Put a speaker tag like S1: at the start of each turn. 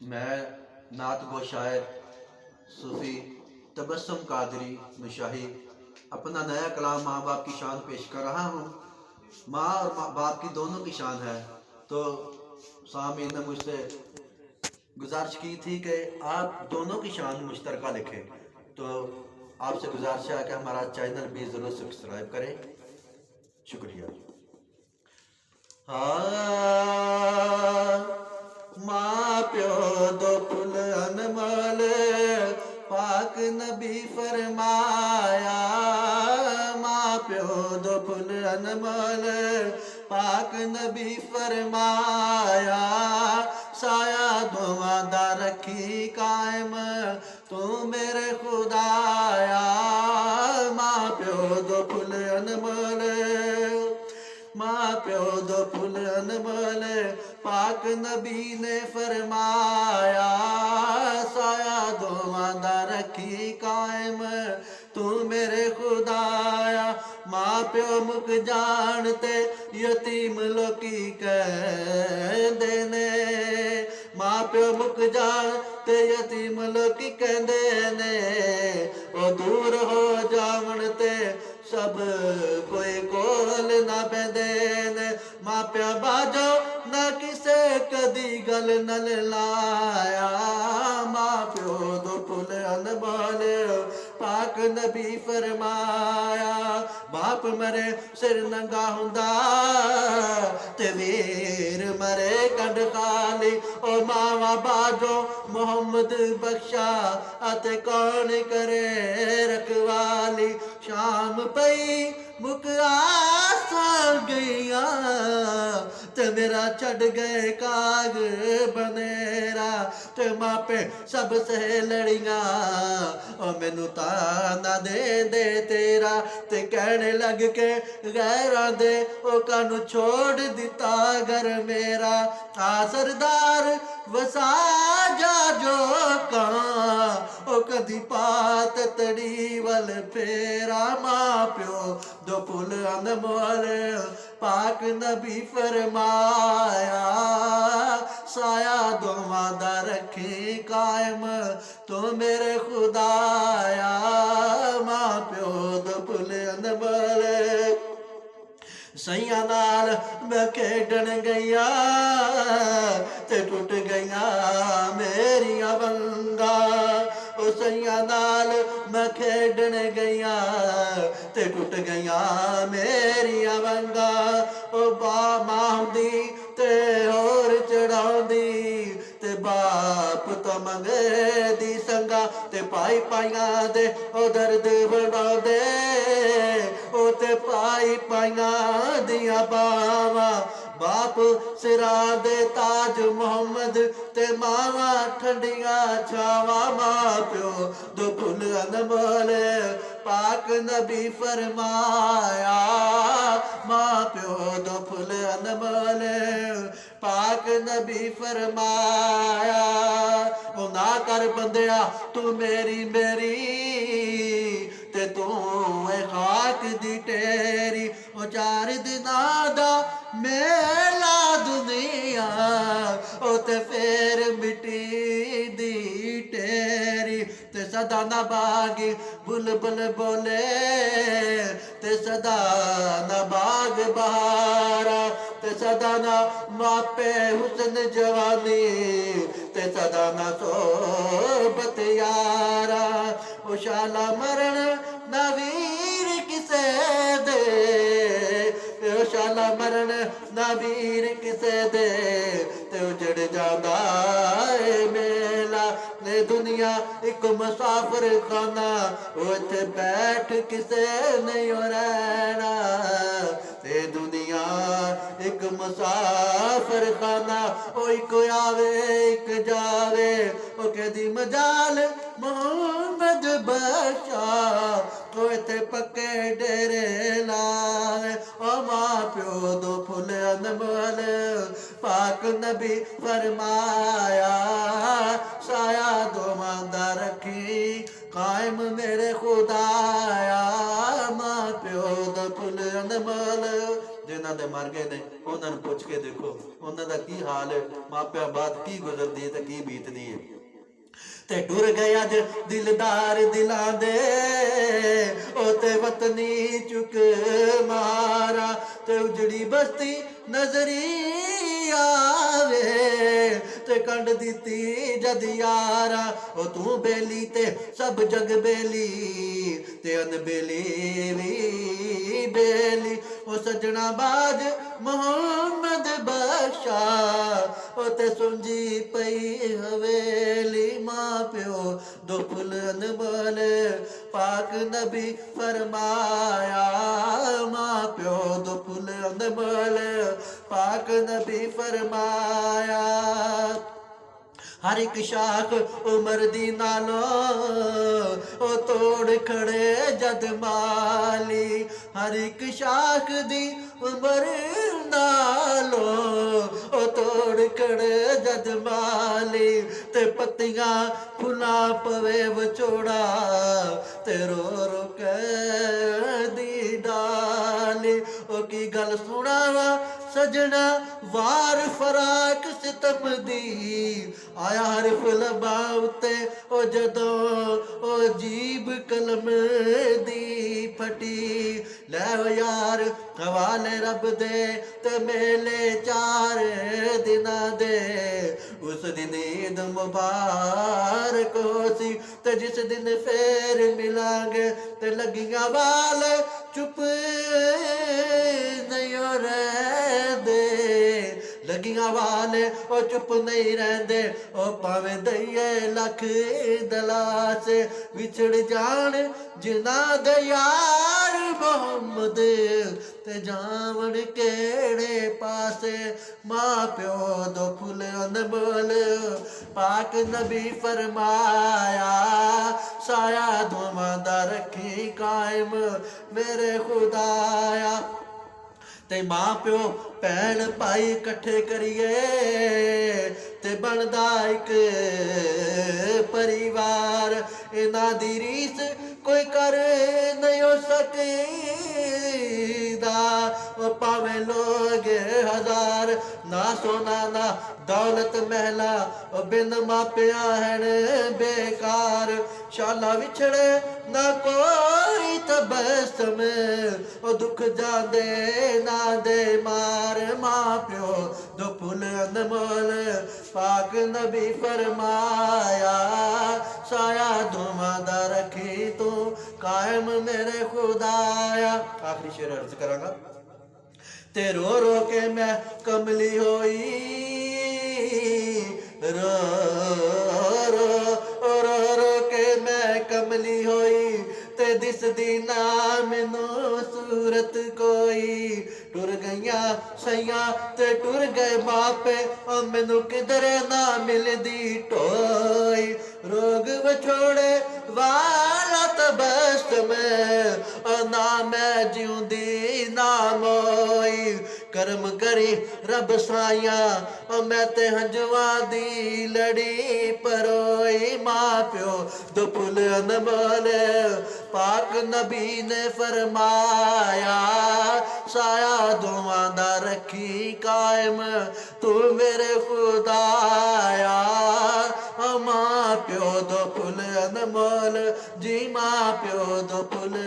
S1: मैं नात गो शायर सूफी तबस्सुम कादरी मुशाही अपना नया कलाम माँ बाप की शान पेश कर रहा हूँ। माँ और माँ बाप की दोनों की शान है। तो सामीन ने मुझसे गुजारिश की थी कि आप दोनों की शान मुश्तरका लिखें, तो आपसे गुजारिश है कि हमारा चैनल भी ज़रूर सब्सक्राइब करें। शुक्रिया। माँ प्यो दो पुल अनमोल पाक नबी फरमाया। माँ प्यो दो पुल अनमोल पाक नबी फरमाया। साया दुआ दा रखी कायम तू मेरे खुदाया। माँ प्यो दो पुल अनमोल, माँ प्यो दो फुल अनमोल पाक नबी ने फरमाया। साया दोवां दा रखी कायम तू मेरे खुदाया। माँ प्यो मुक जानते यतीम लोकी कहंदे ने। माँ प्यो मुक जानते यतीम लोकी कहंदे ने। ओ दूर हो जावण ते सब कोई कोल ना पैंदे ने। मापिया बाजो ना किसे कदी गल नल लाया। मां प्यो दो फुल अनमोल पाक नबी फरमाया। बाप मरे सिर नंगा हुंदा ते वीर मरे कंड खाली। ओ मावा बाजो मोहम्मद बख्शा अते कौन करे रखवाली। शाम पई मुक आसा गईया ते मेरा छड़ गए काग बनेरा। ते मापे सब से लड़िया ओ मैनू ताना दे दे तेरा। ते कहने लग के गैरां दे ओ कानू छोड़ दिता घर मेरा। आ सरदार वसा जा जो कहाँ ओ कदी पात तड़ी वल फेरा। माँ प्यो दो फुल अनमोल पाक नबी फरमाया। साया दोवां दा रखी कायम तो मेरे खुदाया। माँ प्यो दो फुल अनमोल सैया नाल मैं खेडन गईया ते टुट गईया मेरिया वंगा। ओ सैया नाल मैं खेडन गईया ते टुट गईया मेरिया वंगा। ओ बा माहुंदी ते होर चढ़ाउंदी ते बाप तो मंगे दी संगा। ते पाई पाइया दे ओ दर्द बढ़ाउंदे ओ ते पाई पाइया दिया बावा। बाप सिरा दे ताज मोहम्मद ते मावा ठंडिया छावा। माँ प्यो दो फुल अनमोल पाक नबी फरमाया। माँ प्यो दो फुल अनमोल पाक नबी फरमाया। ओ ना कर बंदिया तू मेरी मेरी ते तू है खाक दी टेरी। ओ 4 दिनां दा मेला दुनिया ओ ते फेर मिट्टी दी टेरी। ते सदा ना बागी बुलबुल बोले ते सदा ना बाग बहारा। ते सदा ना मापे हुस्न जवानी ते सदा ना सोबत यारा। ओ शाला मरण ना वीर किसे दे ओ शाला मरण ना वीर किसे दे ते उजड़ जांदा ए मेला। ने दुनिया एक मुसाफिर खाना ओ इत्थे बैठ किसे नहीं रहना। ते दुनिया एक मुसाफिर खाना ओ एक आवे एक जावे। ओ कहदी मजाल मोहम्मद बख्शा ओ इत्थे पक्के डेरे लावे। ओ माँ प्यो दो फुल अनमोल पाक नबी फरमाया। साया दोवां दा रखी कायम मेरे खुदाया। माँ प्यो दो फुल अनमोल ਜਿਨ੍ਹਾਂ ਦੇ ਮਰ ਗਏ ਨੇ ਉਹਨਾਂ ਨੂੰ ਪੁੱਛ ਕੇ ਦੇਖੋ ਉਹਨਾਂ ਦਾ ਕੀ ਹਾਲ ਹੈ, ਮਾਪਿਆਂ ਬਾਅਦ ਕੀ ਗੁਜ਼ਰਦੀ ਹੈ ਤੇ ਕੀ ਬੀਤਦੀ ਹੈ। ਤੇ ਟੁਰ ਗਏ ਅੱਜ ਦਿਲਦਾਰ ਦਿਲਾਂ ਦੇ ਉਹ ਤੇ ਵਤਨੀ ਚੁੱਕ ਮਾਰਾ ਤੇ ਉਜੜੀ ਬਸਤੀ ਨਜ਼ਰੀ ਆਵੇ ਤੇ ਕੰਡ ਦਿੱਤੀ ਜਦ ਯਾਰਾ ਉਹ ਤੂੰ ਬੇਲੀ ਤੇ ਸਭ ਜਗ ਬੇਲੀ ਤੇ ਅਨਬੇਲੀ ਵੀ ਬੇਲੀ ਉਹ ਸਜਣਾ ਬਾਜ ਮੁਹੰਮਦ ਬਖਸ਼ਾ ਉਹ ਤੇ ਸੁਣਜੀ ਪਈ ਹਵੇਲੀ ਮਾਂ ਪਿਓ ਦੋ ਫੁੱਲ ਅਨਮੋਲ ਪਾਕ ਨਬੀ ਫਰਮਾਇਆ ਮਾਂ ਪਿਓ ਦੋ ਫੁੱਲ ਅਨਮੋਲ ਪਾਕ ਨਬੀ ਫਰਮਾਇਆ ਹਰ ਇੱਕ ਸ਼ਾਖ ਉਮਰ ਦੀ ਨਾਲੋਂ ਉਹ ਤੋੜ ਖੜੇ ਜਦ ਮਾਲੀ ਹਰ ਇੱਕ ਸ਼ਾਖ ਦੀ ਉਮਰ ਨਾਲੋਂ ਉਹ ਤੋੜ ਖੜੇ ਜਦ ਮਾਲੀ ਤੇ ਪੱਤੀਆਂ ਫੁੱਲਾਂ ਪਵੇ ਵਿਛੋੜਾ ਤੇ ਰੋ ਰੋ ਕੇ ਦੀ ਡਾਲੀ ਉਹ ਕੀ ਗੱਲ ਸੁਣਾਵਾ ਸਜਣਾ ਵਾਰ ਫਰਾਕ ਸਿਤਮ ਦੀ ਆਇਆ ਹਰਫ ਲਬਾਂ ਉੱਤੇ ਉਹ ਜਦੋਂ ਉਹ ਜੀਬ ਕਲਮ ਦੀ ਫਟੀ ਲੈ ਯਾਰ ਹਵਾਲੇ ਰੱਬ ਦੇ ਤੇ ਮੇਲੇ 4 ਦਿਨਾਂ ਦੇ ਉਸ ਦਿਨ ਈਦ ਮੁਬਾਰਕ ਹੋਸੀ ਤੇ ਜਿਸ ਦਿਨ ਫੇਰ ਮਿਲਾਂਗੇ ਤੇ ਲੱਗੀਆਂ ਵਾਲ ਚੁੱਪ ਨਹੀਂ ਰਹਿੰਦੇ ਲੱਗੀਆਂ ਵਾਲੇ ਉਹ ਚੁੱਪ ਨਹੀਂ ਰਹਿੰਦੇ ਉਹ ਭਾਵੇਂ ਦਈਏ ਲੱਖ ਦਲਾਸ ਵਿਛੜ ਜਾਣ ਜਿਨ੍ਹਾਂ ਦੇ ਯਾਰ ਮੁਹੰਮਦ ਤੇ ਜਾਵਣ ਕਿਹੜੇ ਪਾਸੇ ਮਾਂ ਪਿਓ ਦੋ ਫੁੱਲ ਅਨਮੋਲ ਪਾਕ ਨਬੀ ਫਰਮਾਇਆ ਸਾਇਆ ਦੋਵਾਂ ਦਾ ਰੱਖੀ ਕਾਇਮ ਮੇਰੇ ਖੁਦਾਇਆ ਤੇ ਮਾਂ ਪਿਓ ਭੈਣ ਭਾਈ ਇਕੱਠੇ ਕਰੀਏ ਤੇ ਬਣਦਾ ਇੱਕ ਪਰਿਵਾਰ ਇਹਨਾਂ ਦੀ ਰੀਸ ਕੋਈ ਕਰ ਨਹੀਂ ਹੋ ਸਕਦਾ ਉਹ ਭਾਵੇਂ ਲੋਗ ਹਜ਼ਾਰ ਨਾ ਸੋਨਾ ਨਾ ਦੌਲਤ ਮਹਿਲਾ ਉਹ ਬਿਨ ਮਾਪਿਆਂ ਹਨ ਬੇਕਾਰ ਸ਼ਾਲਾ ਵਿਛੜੇ ਨਾ ਕੋਈ ਤਬਸਮ ਉਹ ਦੁੱਖ ਜਾਂਦੇ ਨਾ ਦੇ ਮਾਰ ਮਾਂ ਪਿਓ ਦੋ ਫੁੱਲ ਅਨਮੋਲ ਪਾਕ ਨਬੀ ਫਰਮਾਇਆ ਸਾਇਆ ਦੋਵਾਂ ਦਾ ਰੱਖੀ ਤੂੰ ਕਾਇਮ ਮੇਰੇ ਖੁਦਾਇਆ। ਆਖਰੀ ਸ਼ੇਰ ਅਰਜ਼ ਕਰਾਂਗਾ ਤੇ ਰੋ ਰੋ ਕੇ ਮੈਂ ਕਮਲੀ ਹੋਈ ਰੋ ਰੋ ਰੋ ਰੋ ਕੇ ਮੈਂ ਕਮਲੀ ਹੋਈ ਤੇ ਦਿਸਦੀ ਨਾ ਮੈਨੂੰ ਸੂਰਤ ਕੋਈ ਟੁਰ ਗਈਆਂ ਸਈਆਂ ਤੇ ਟੁਰ ਗਏ ਮਾਪੇ ਉਹ ਮੈਨੂੰ ਕਿਧਰੇ ਨਾ ਮਿਲਦੀ ਢੋਈ ਰੋਗ ਵਿਛੋੜੇ ਵਾਲਾ ਤਬਸਮ ਨਾ ਮੈਂ ਜਿਉਂਦੀ ਨਾ ਮੋਈ ਕਰਮ ਕਰੀ ਰੱਬ ਸਾਇਆ ਮੈਂ ਤੇ ਹੰਝੂਆਂ ਦੀ ਲੜੀ ਪਰੋਈ ਮਾਂ ਪਿਓ ਦੋ ਫੁੱਲ ਅਨਮੋਲ ਪਾਕ ਨਬੀ ਨੇ ਫਰਮਾਇਆ ਸਾਇਆ ਦੋਵਾਂ ਦਾ ਰੱਖੀ ਕਾਇਮ ਤੂੰ ਮੇਰੇ ਖੁਦਾਇਆ ਮਾਂ ਪਿਓ ਦੋ ਫੁੱਲ ਅਨਮੋਲ ਜੀ ਮਾਂ ਪਿਓ ਦੋ ਫੁੱਲ